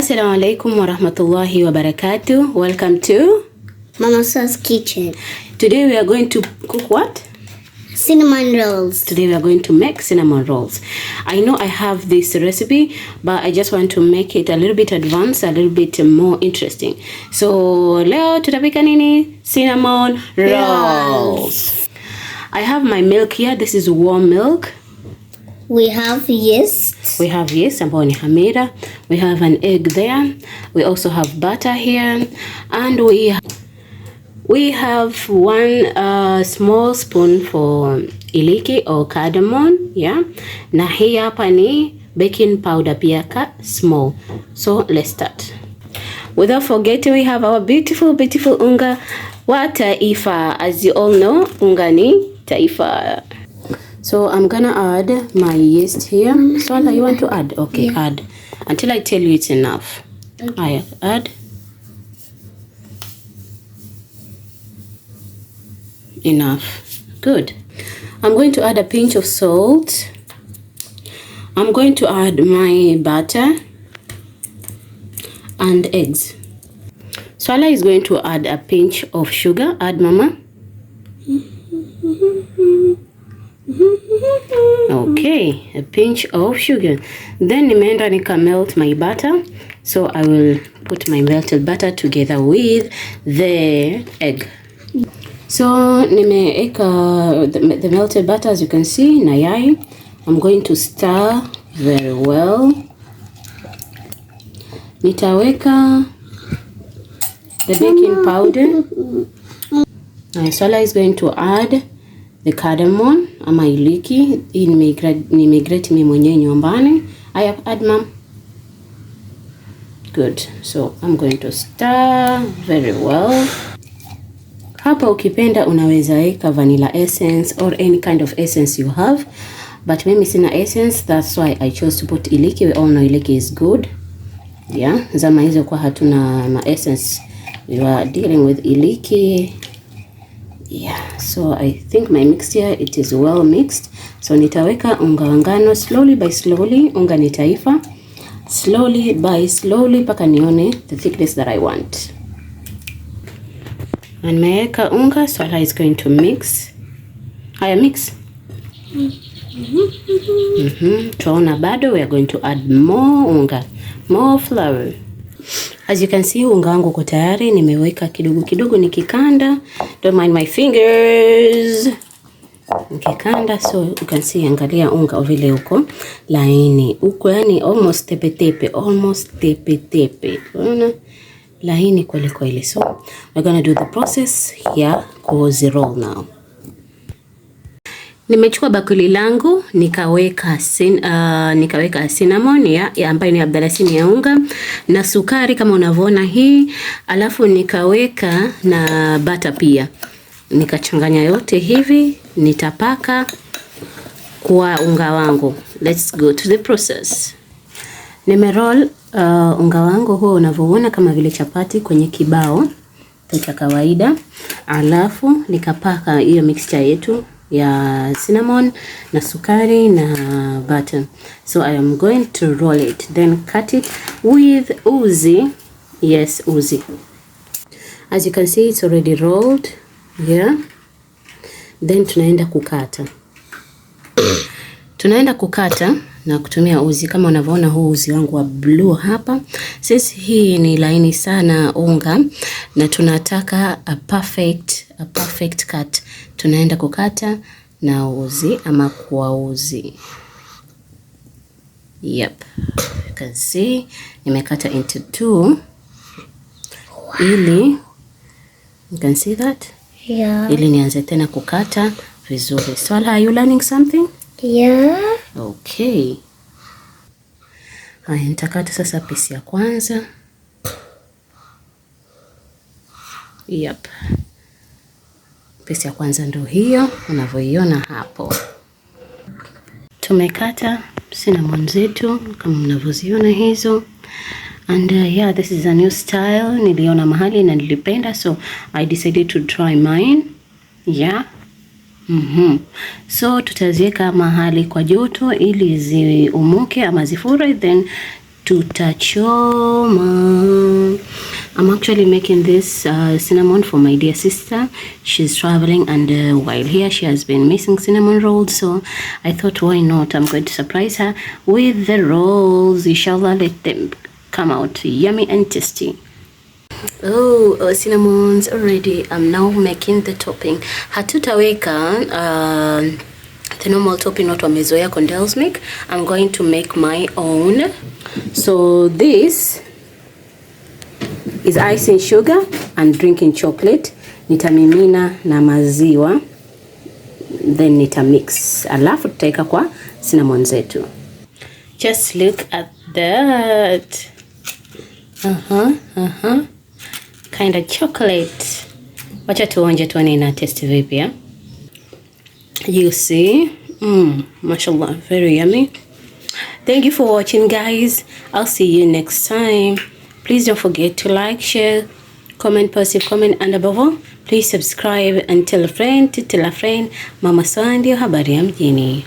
Assalamu alaikum wa rahmatullahi wa barakatuh. Welcome to Mama's kitchen. Today we are going to cook what? Cinnamon rolls. Today we are going to make cinnamon rolls. I know I have this recipe, but I just want to make it a little bit advanced, a little bit more interesting. So leo tutapika nini? Cinnamon rolls. I have my milk here. This is warm milk. We have yeast. We have yeast, ambayo ni hamira. We have an egg there. We also have butter here, and we have one small spoon for iliki or cardamom, yeah. Na hii hapa ni baking powder pia small. So let's start. Without forgetting, we have our beautiful unga wa taifa. As you all know, unga ni taifa. So I'm gonna add my yeast here. Swala, you want to add? Okay, yeah. Add until I tell you it's enough. Okay. Add. Enough. Good. I'm going to add a pinch of salt. I'm going to add my butter and eggs. Swala is going to add a pinch of sugar. Add, Mama. Okay, a pinch of sugar. Then nimeenda nika melt my butter. So I will put my melted butter together with the egg. So nimeeka the melted butter, as you can see, na yai. I'm going to stir very well. Nitaweka the baking powder. And Swala is going to add the cardamom ama iliki. Hii nimegrate mimi mwenyewe nyumbani. I add, Mom. Good. So I'm going to stir very well. Hapa ukipenda unaweza weka vanilla essence or any kind of essence you have, but mimi sina essence, that's why I chose to put iliki. We all know iliki is good. Yeah, zama hizo kwa hatuna ma essence, we are dealing with iliki. Yeah, so I think my mixture, it is well mixed. So nitaweka unga wa ngano slowly by slowly. Unga ni taifa. Slowly by slowly paka nione the thickness that I want. And nimeweka unga. Swala is going to mix. Haya, mix. Tuona bado, we are going to add more unga, more flour. As you can see, unga wangu uko tayari. Nimeweka kidogo kidogo nikikanda. Don't mind my fingers. Nikikanda, so you can see, angalia unga vile uko laini. Uko yani almost tepe tepe, Unaona? Laini kweli kweli. So we're going to do the process here, cozy roll now. Nimechukua bakuli langu nikaweka cinnamon ya ambayo ni abdalasini ya unga na sukari kama unavyoona hii, alafu nikaweka na butter pia. Nikachanganya yote hivi, nitapaka kwa unga wangu. Let's go to the process. Nimeroll unga wangu huo unavyoona kama vile chapati kwenye kibao cha kawaida, alafu nikapaka hiyo mixture yetu ya cinnamon na sukari na butter. So I am going to roll it, then cut it with uzi. Yes, uzi. As you can see, it's already rolled. Yeah. Then tunaenda kukata na kutumia uzi kama unavyoona. Huu uzi wangu wa blue hapa. Sisi hii ni laini sana unga na tunataka a perfect cut. Tunaenda kukata na uzi ama kwa uzi. Yep. You can see nimekata into two. Ili you can see that? Yeah. Ili nianze tena kukata vizuri. Swala, are you learning something? Yeah. Okay. Haya, nitakata sasa pisi ya kwanza. Yep. Pisi ya kwanza ndio hiyo unavyoiona hapo. Tumekata cinnamon zetu kama mnavyoziona hizo. And yeah, this is a new style. Niliona mahali na nilipenda, so I decided to try mine. Yeah. So tutaziweka mahali kwa joto ili ziumuke ama zifure, then tutachoma. I'm actually making this cinnamon for my dear sister. She's traveling, and while here she has been missing cinnamon rolls, so I thought, why not? I'm going to surprise her with the rolls. Inshallah, let them come out yummy and tasty. Oh, cinnamon's already. I'm now making the topping. Hatutaweka the normal topping what wamezoea condensed milk. I'm going to make my own. So this is icing sugar and drinking chocolate. Nitamimina na maziwa, then nitamix, alafu tutaweka kwa cinnamon zetu. Just look at that. Kind of chocolate. Wacha tuonje tuone ina taste vipi ya. You see, mashallah, very yummy. Thank you for watching, guys. I'll see you next time. Please don't forget to like, share, comment, positive comment, and above all, please subscribe and tell a friend to tell a friend. Mama Soa ndio habari ya mjini.